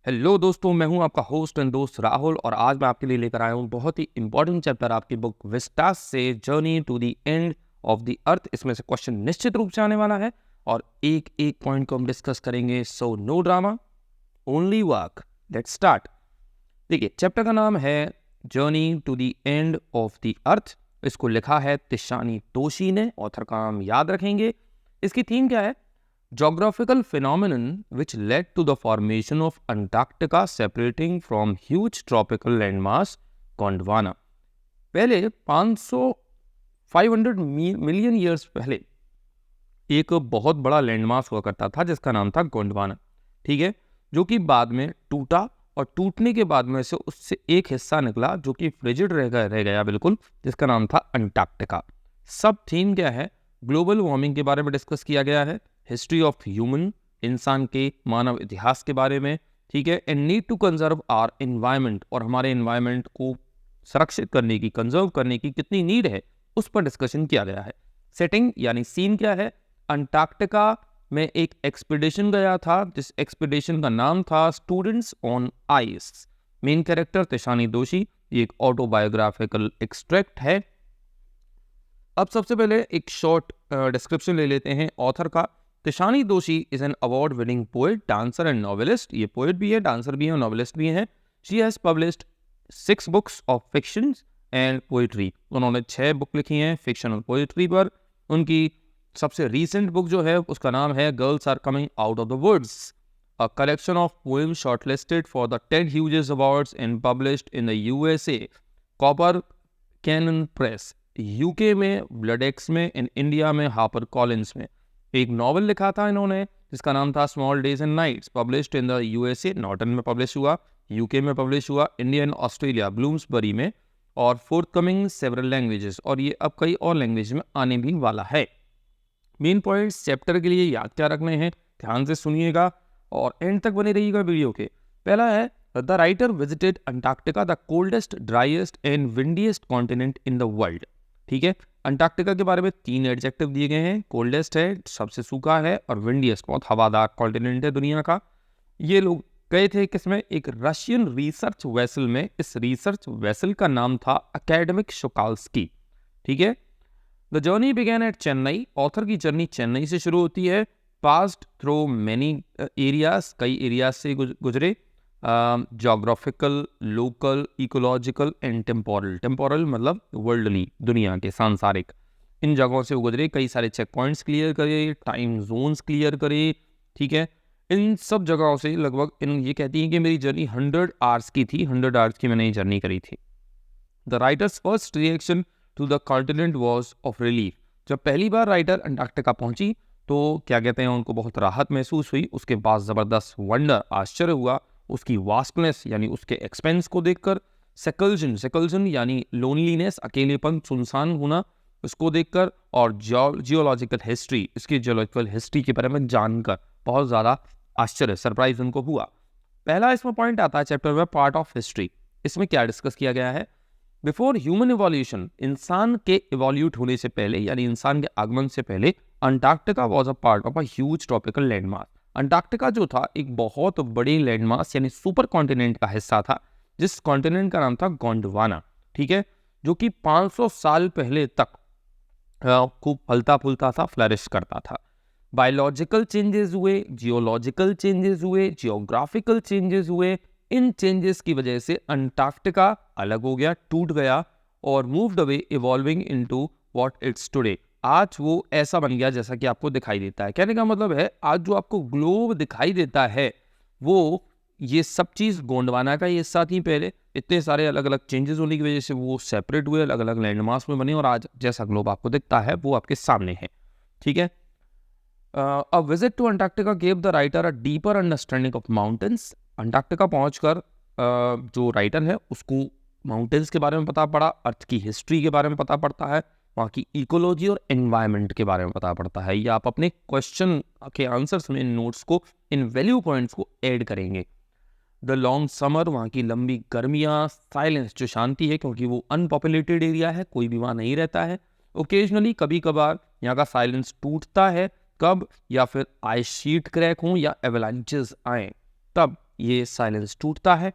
Hello दोस्तों, मैं हूं आपका होस्ट एंड दोस्त राहुल और आज मैं आपके लिए लेकर आया हूं बहुत ही इंपॉर्टेंट चैप्टर आपकी बुक विस्टास से journey to the end of the earth. इसमें से क्वेश्चन निश्चित रूप से आने वाला है और एक एक पॉइंट को हम डिस्कस करेंगे। So no drama, only work. Let's start. देखिए, चैप्टर का नाम है journey to the end of the earth. इसको लिखा है तिशानी तोशी ने। ऑथर का नाम याद रखेंगे। इसकी थीम क्या है? Geographical phenomenon which led to the formation of Antarctica separating from huge tropical landmass Gondwana। पहले 500 मिलियन ईयर्स पहले एक बहुत बड़ा लैंडमास हुआ करता था जिसका नाम था गोंडवाना, ठीक है, जो कि बाद में टूटा और टूटने के बाद में से उससे एक हिस्सा निकला जो कि फ्रिजिड रह गया बिल्कुल, जिसका नाम था अंटार्कटिका। सब थीम क्या है? ग्लोबल वार्मिंग के बारे में डिस्कस किया गया है, हिस्ट्री ऑफ ह्यूमन, इंसान के मानव इतिहास के बारे में, ठीक है, and need to conserve our environment, और हमारे एनवायरनमेंट को संरक्षित करने की, कंजर्व करने की कितनी नीड है उस पर डिस्कशन किया गया है। सेटिंग यानी सीन क्या है? अंटार्कटिका में एक एक्सपीडिशन गया था जिस एक्सपीडिशन का नाम था students on ice. Main character Tishani Doshi. ये एक ऑटोबायोग्राफिकल एक्सट्रैक्ट है। अब सबसे पहले एक शॉर्ट डिस्क्रिप्शन ले लेते हैं ऑथर का। Tishani Doshi is an award winning poet, dancer and novelist. ये पोएट भी है, डांसर भी है और नॉवेलिस्ट भी है। She has published 6 books of fiction and poetry. उन्होंने 6 बुक लिखी हैं फिक्शन और पोइट्री पर। उनकी सबसे रीसेंट बुक जो है उसका नाम है girls are coming out of the woods, a collection of poem shortlisted for the 10 Hughes awards and published in the USA Copper Canyon press, UK में ब्लडेक्स में, इन इंडिया में हापर कॉलिंस में। एक नॉवल लिखा था इन्होंने जिसका नाम था small days and nights, published in the USA Norton में पब्लिश हुआ, यूके में पब्लिश हुआ, इंडिया एंड ऑस्ट्रेलिया ब्लूम्सबरी में, और फोर्थ कमिंग सेवरल लैंग्वेजेस, और ये अब कई और लैंग्वेज में आने भी वाला है। मेन पॉइंट्स चैप्टर के लिए याद क्या रखने हैं, ध्यान से सुनिएगा और एंड तक बने रहिएगा वीडियो के। पहला है, the writer visited Antarctica, the coldest, driest and windiest continent in the world. ठीक है, अंटार्कटिका के बारे में 3 एडजेक्टिव दिए गए हैं। कोल्डेस्ट है, सबसे सूखा है, और विंडीएस्ट, बहुत हवादार कॉन्टिनेंट है दुनिया का। ये लोग गए थे किसमें? एक रशियन रिसर्च वेसल में। इस रिसर्च वेसल का नाम था एकेडमिक शुकाल्स्की। ठीक है, the journey began at Chennai. Author की जर्नी चेन्नई से शुरू होती है। पास्ड थ्रू मेनी एरियाज, कई एरियाज से गुजरे। Geographical, local, ecological and temporal. Temporal मतलब वर्ल्डली, दुनिया के, सांसारिक। इन जगहों से वो गुजरे, कई सारे चेक पॉइंट्स क्लियर करे, टाइम जोन्स क्लियर करे। ठीक है, इन सब जगहों से लगभग इन ये कहती हैं कि मेरी जर्नी 100 आवर्स की थी, 100 आवर्स की मैंने ये जर्नी करी थी। The writer's first reaction to the continent was of relief. जब पहली बार राइटर अंटार्कटिका पहुंची तो क्या कहते हैं, उनको बहुत राहत महसूस हुई। उसके बाद ज़बरदस्त वंडर, आश्चर्य हुआ उसकी वास्टनेस यानी उसके एक्सपेंस को देखकर। सेकल्जन, सेकल्जन यानी लोनलीनेस, अकेलेपन, सुनसान होना, उसको देखकर। और जियोलॉजिकल हिस्ट्री, इसकी जियोलॉजिकल हिस्ट्री के बारे में जानकर बहुत ज़्यादा आश्चर्य, सरप्राइज उनको हुआ। पहला इसमें पॉइंट आता है चैप्टर में, पार्ट ऑफ हिस्ट्री। इसमें क्या डिस्कस किया गया है? बिफोर ह्यूमन इवोल्यूशन, इंसान के इवोल्यूट होने से पहले यानी इंसान के आगमन से पहले, Antarctica was a part of a huge tropical landmass. Antarctica जो था एक बहुत बड़े लैंडमास यानी सुपर कॉन्टिनेंट का हिस्सा था, जिस कॉन्टिनेंट का नाम था गोंडवाना। ठीक है, जो कि 500 साल पहले तक खूब फलता फूलता था, फ्लरिश करता था। बायोलॉजिकल चेंजेस हुए, जियोलॉजिकल चेंजेस हुए, जियोग्राफिकल चेंजेस हुए। इन चेंजेस की वजह से अंटार्कटिका अलग हो गया, टूट गया और moved away, evolving into what it's today. आज वो ऐसा बन गया जैसा कि आपको दिखाई देता है। कहने का मतलब है, आज जो आपको ग्लोब दिखाई देता है वो ये सब चीज़ गोंडवाना का ही हिस्सा थी। पहले इतने सारे अलग अलग चेंजेस होने की वजह से वो सेपरेट हुए, अलग अलग लैंडमास में बने, और आज जैसा ग्लोब आपको दिखता है वो आपके सामने है। ठीक है, a visit to Antarctica gave the writer a deeper understanding of mountains. Antarctica पहुंचकर जो राइटर है उसको माउंटेन्स के बारे में पता पड़ा, अर्थ की हिस्ट्री के बारे में पता पड़ता है, वहाँ की इकोलॉजी और एनवायरनमेंट के बारे में पता पड़ता है। या आप अपने क्वेश्चन के आंसर्स में इन नोट्स को, इन वैल्यू पॉइंट्स को ऐड करेंगे। द लॉन्ग समर, वहाँ की लंबी गर्मियाँ। साइलेंस, जो शांति है, क्योंकि वो अनपॉपुलेटेड एरिया है, कोई भी वहाँ नहीं रहता है। ओकेजनली, कभी कभार यहाँ का साइलेंस टूटता है। कब? या फिर आइस शीट क्रैक हो या एवलांचेस आए तब ये साइलेंस टूटता है।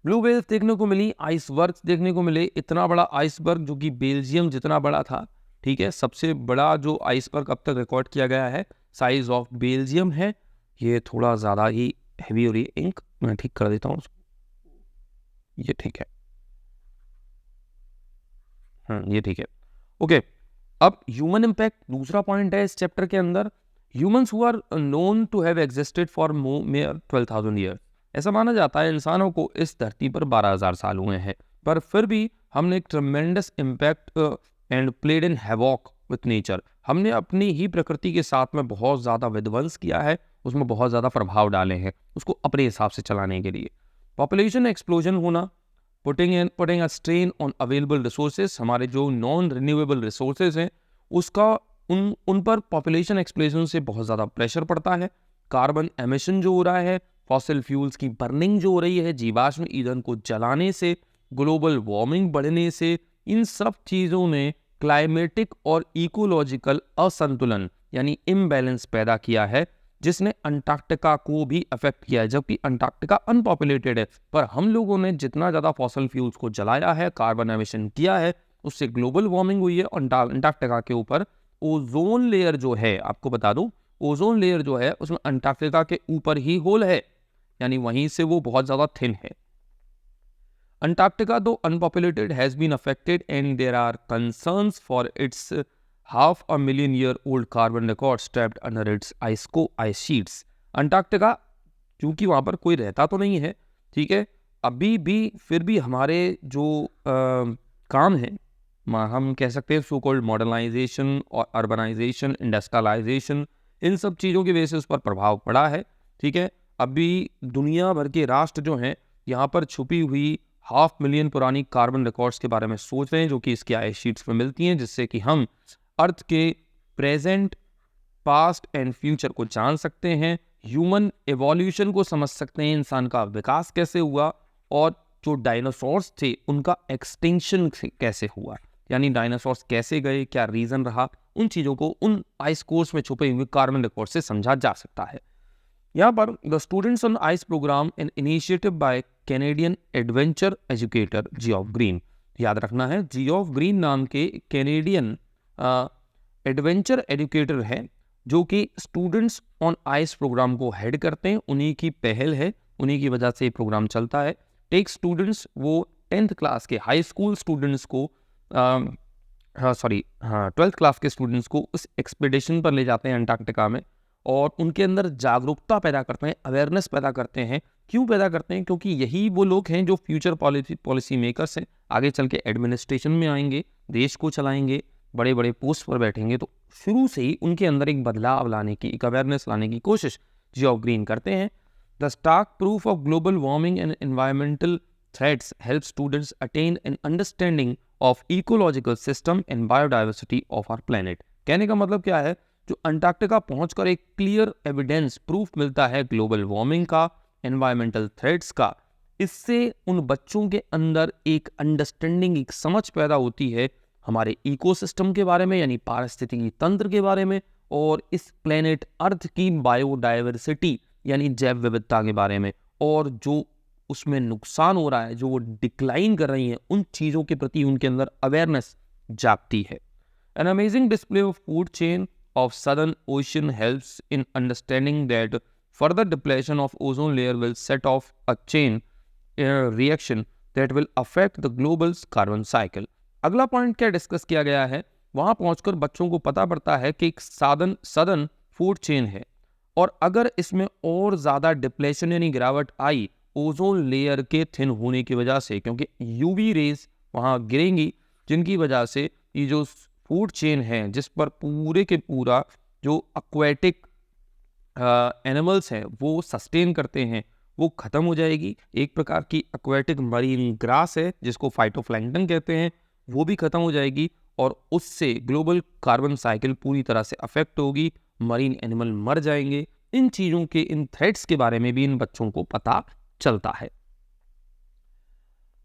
ब्लू वेल्स देखने को मिली, आइसबर्ग्स देखने को मिले। इतना बड़ा आइसबर्ग जो कि बेल्जियम जितना बड़ा था, ठीक है, सबसे बड़ा जो आइसबर्ग अब तक रिकॉर्ड किया गया है साइज ऑफ बेल्जियम है। ये थोड़ा ज़्यादा ही हैवी हो रही है इंक, मैं ठीक कर देता हूँ, ये ठीक है, ये ठीक है, ओके। अब ह्यूमन इम्पैक्ट दूसरा पॉइंट है इस चैप्टर के अंदर। Humans who are known to have existed for merely 12,000 years, ऐसा माना जाता है इंसानों को इस धरती पर 12,000 साल हुए हैं, पर फिर भी हमने एक tremendous impact and played in havoc with nature. हमने अपनी ही प्रकृति के साथ में बहुत ज़्यादा विध्वंस किया है, उसमें बहुत ज़्यादा प्रभाव डाले हैं उसको अपने हिसाब से चलाने के लिए। पॉपुलेशन एक्सप्लोजन होना, putting a strain on available resources, हमारे जो नॉन रिन्यूएबल रिसोर्सेज हैं उसका उन पर पॉपुलेशन एक्सप्लोजन से बहुत ज़्यादा प्रेशर पड़ता है। कार्बन एमिशन जो हो रहा है, फॉसिल फ्यूल्स की बर्निंग जो हो रही है, जीवाश्म ईंधन को जलाने से, ग्लोबल वार्मिंग बढ़ने से, इन सब चीज़ों ने क्लाइमेटिक और इकोलॉजिकल असंतुलन यानी इम्बैलेंस पैदा किया है, जिसने अंटार्कटिका को भी अफेक्ट किया है। जबकि अंटार्कटिका अनपॉपुलेटेड है, पर हम लोगों ने जितना ज़्यादा फॉसिल फ्यूल्स को जलाया है, कार्बन एमिशन किया है, उससे ग्लोबल वार्मिंग हुई है। अंटार्कटिका के ऊपर ओजोन लेयर जो है, आपको बता दूं, ओजोन लेयर जो है उसमें अंटार्कटिका के ऊपर ही होल है, यानी वहीं से वो बहुत ज़्यादा थिन है। Antarctica though unpopulated has been affected and there are concerns for its 500,000 year old carbon records trapped under its ice sheets। Antarctica क्योंकि वहाँ पर कोई रहता तो नहीं है, ठीक है, अभी भी फिर भी हमारे जो काम है, हम कह सकते हैं सो कॉल्ड मॉडर्नाइजेशन और अर्बनाइजेशन, इंडस्ट्रियलाइजेशन, इन सब चीज़ों की वजह से उस पर प्रभाव पड़ा है, ठीक है। अभी दुनिया भर के राष्ट्र जो हैं यहाँ पर छुपी हुई 500,000 पुरानी कार्बन रिकॉर्ड्स के बारे में सोच रहे हैं, जो कि इसकी आइस शीट्स में मिलती हैं, जिससे कि हम अर्थ के प्रेजेंट, पास्ट एंड फ्यूचर को जान सकते हैं, ह्यूमन एवोल्यूशन को समझ सकते हैं, इंसान का विकास कैसे हुआ, और जो डायनासोर्स थे उनका एक्सटिंक्शन कैसे हुआ, यानी डायनासोर्स कैसे गए, क्या रीज़न रहा, उन चीज़ों को उन आइस कोर्स में छुपे हुए कार्बन रिकॉर्ड से समझा जा सकता है। यहाँ पर the students on ice programme an initiative by Canadian adventure educator Geoff Green, याद रखना है जियोफ ग्रीन नाम के कैनेडियन एडवेंचर एजुकेटर हैं जो कि स्टूडेंट्स ऑन आइस प्रोग्राम को हेड करते हैं, उन्हीं की पहल है, उन्हीं की वजह से ये प्रोग्राम चलता है। टेक स्टूडेंट्स, वो 10th क्लास के हाई स्कूल स्टूडेंट्स को 12th क्लास के स्टूडेंट्स को उस एक्सपीडिशन पर ले जाते हैं अंटार्कटिका में, और उनके अंदर जागरूकता पैदा करते हैं, अवेयरनेस पैदा करते हैं। क्यों पैदा करते हैं? क्योंकि यही वो लोग हैं जो फ्यूचर पॉलिसी मेकर्स हैं, आगे चल के एडमिनिस्ट्रेशन में आएंगे, देश को चलाएंगे, बड़े बड़े पोस्ट पर बैठेंगे। तो शुरू से ही उनके अंदर एक बदलाव लाने की, एक अवेयरनेस लाने की कोशिश जियोफ ग्रीन करते हैं। The stark proof of global warming and environmental threats help students attain an understanding of ecological system and biodiversity of our planet. कहने का मतलब क्या है? जो अंटार्कटिका पहुंचकर एक क्लियर एविडेंस, प्रूफ मिलता है ग्लोबल वार्मिंग का, एनवायरमेंटल थ्रेट्स का, इससे उन बच्चों के अंदर एक अंडरस्टैंडिंग, एक समझ पैदा होती है हमारे इकोसिस्टम के बारे में, यानी पारिस्थितिकी तंत्र के बारे में, और इस प्लेनेट अर्थ की बायोडाइवर्सिटी यानी जैव विविधता के बारे में, और जो उसमें नुकसान हो रहा है, जो वो डिक्लाइन कर रही हैं, उन चीज़ों के प्रति उनके अंदर अवेयरनेस जागती है। An amazing display of food chain of southern ocean helps in understanding that further depletion of ozone layer will set off a chain reaction that will affect the global carbon cycle। अगला point क्या discuss किया गया है, वहां पहुंचकर बच्चों को पता पड़ता है कि एक सदर्न फूड चेन है, और अगर इसमें और ज़्यादा डिप्लेशन यानी गिरावट आई ओजोन लेयर के थिन होने की वजह से, क्योंकि यूवी रेज वहाँ गिरेंगी, जिनकी वजह से ये जो फूड चेन है, जिस पर पूरे के पूरा जो एक्वेटिक एनिमल्स हैं वो सस्टेन करते हैं, वो ख़त्म हो जाएगी। एक प्रकार की एक्वेटिक मरीन ग्रास है जिसको फाइटोप्लैंक्टन कहते हैं, वो भी ख़त्म हो जाएगी, और उससे ग्लोबल कार्बन साइकिल पूरी तरह से अफेक्ट होगी, मरीन एनिमल मर जाएंगे। इन चीज़ों के, इन थ्रेट्स के बारे में भी इन बच्चों को पता चलता है।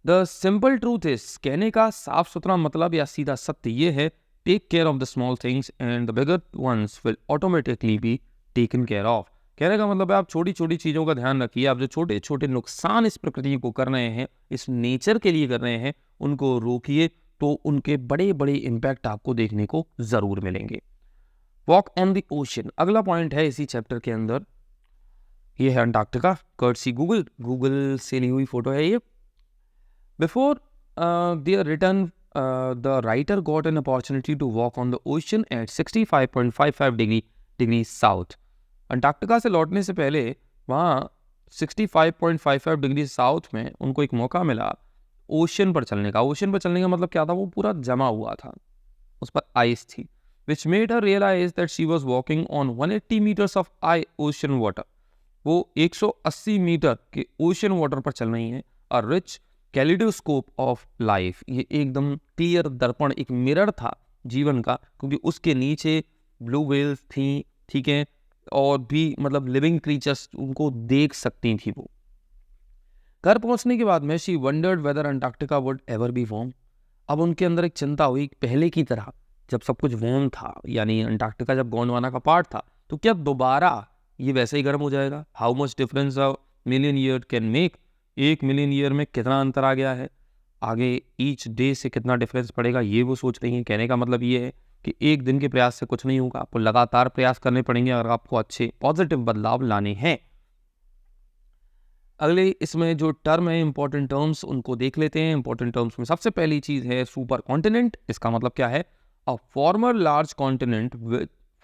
द सिंपल ट्रूथ इज, कहने का साफ सुथरा मतलब या सीधा सत्य ये है, take care of the small things and the bigger ones will automatically be taken care of. कहने का मतलब है आप छोटी छोटी चीज़ों का ध्यान रखिए। आप जो छोटे छोटे नुकसान इस प्रकृति को कर रहे हैं, इस नेचर के लिए कर रहे हैं, उनको रोकिए, तो उनके बड़े बड़े इम्पैक्ट आपको देखने को ज़रूर मिलेंगे। वॉक ऑन द ओशन अगला पॉइंट है इसी चैप्टर के अंदर। ये है अंटार्कटिका, कर्टसी गूगल से ली हुई फोटो है ये। Before their return the writer got an opportunity to walk on the ocean at 65.55 degree south. Antarctica से लौटने से पहले वहाँ 65.55 डिग्री साउथ में उनको एक मौका मिला ओशन पर चलने का। ओशन पर चलने का मतलब क्या था, वो पूरा जमा हुआ था, उस पर आइस थी, which made her realize that she was walking on 180 meters of ocean water। वो 180 मीटर के ओशन वाटर पर चल रही हैं। A rich kaleidoscope of life, ये एकदम क्लियर दर्पण, एक मिरर था जीवन का, क्योंकि उसके नीचे ब्लू व्हेल्स थी, ठीक है, और भी मतलब लिविंग क्रीचर्स उनको देख सकती थी वो। घर पहुंचने के बाद में she wondered whether Antarctica would ever be warm. अब उनके अंदर एक चिंता हुई, पहले की तरह जब सब कुछ वार्म था, यानी अंटार्कटिका जब गोंडवाना का पार्ट था, तो क्या दोबारा ये वैसे ही गर्म हो जाएगा? How much difference a million year can make, 1 million year में कितना अंतर आ गया है, आगे ईच डे से कितना डिफरेंस पड़ेगा, ये वो सोच रही हैं। कहने का मतलब ये है कि एक दिन के प्रयास से कुछ नहीं होगा, आपको लगातार प्रयास करने पड़ेंगे अगर आपको अच्छे पॉजिटिव बदलाव लाने हैं। अगले इसमें जो टर्म है इंपॉर्टेंट टर्म्स, उनको देख लेते हैं। इंपॉर्टेंट टर्म्स में सबसे पहली चीज है सुपर कॉन्टिनेंट। इसका मतलब क्या है? A former large continent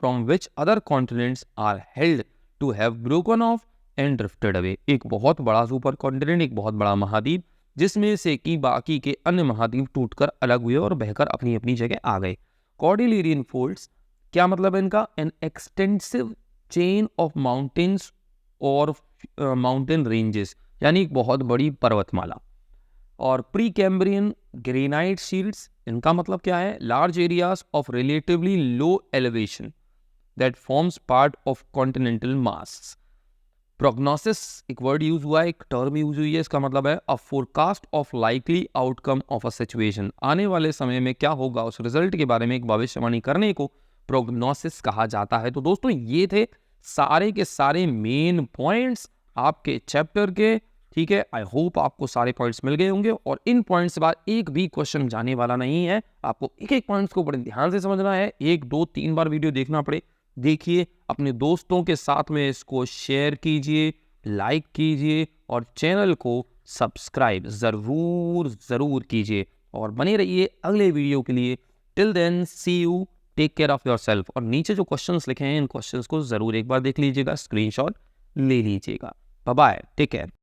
from which other continents are held to have broken off and drifted away. एक बहुत बड़ा सुपर कॉन्टिनेंट, एक बहुत बड़ा महाद्वीप, जिसमें से कि बाकी के अन्य महाद्वीप टूटकर अलग हुए और बहकर अपनी अपनी जगह आ गए। कॉर्डिलेरियन फोल्ड्स, क्या मतलब है इनका? An extensive chain of mountains और माउंटेन रेंजेस, यानी एक बहुत बड़ी पर्वतमाला। और प्री कैम्ब्रियन ग्रेनाइट शील्ड्स, इनका मतलब क्या है? Large areas of relatively low elevation that forms part of continental mass. Prognosis एक वर्ड यूज हुआ है, एक टर्म यूज हुई है, इसका मतलब है a forecast of likely outcome of a situation. आने वाले समय में क्या होगा उस रिजल्ट के बारे में एक भविष्यवाणी करने को प्रोग्नोसिस कहा जाता है। तो दोस्तों ये थे सारे के सारे मेन पॉइंट्स आपके चैप्टर के, ठीक है। आई होप आपको सारे पॉइंट्स मिल गए होंगे और इन पॉइंट्स के बाद एक भी क्वेश्चन जाने वाला नहीं है। आपको एक एक पॉइंट्स को बड़े ध्यान से समझना है, 1 2 3 बार वीडियो देखना पड़े देखिए। अपने दोस्तों के साथ में इसको शेयर कीजिए, लाइक कीजिए और चैनल को सब्सक्राइब जरूर कीजिए और बने रहिए अगले वीडियो के लिए। Till then see you, take care of yourself. और नीचे जो क्वेश्चंस लिखे हैं इन क्वेश्चंस को जरूर एक बार देख लीजिएगा, स्क्रीनशॉट ले लीजिएगा। Bye bye, take care.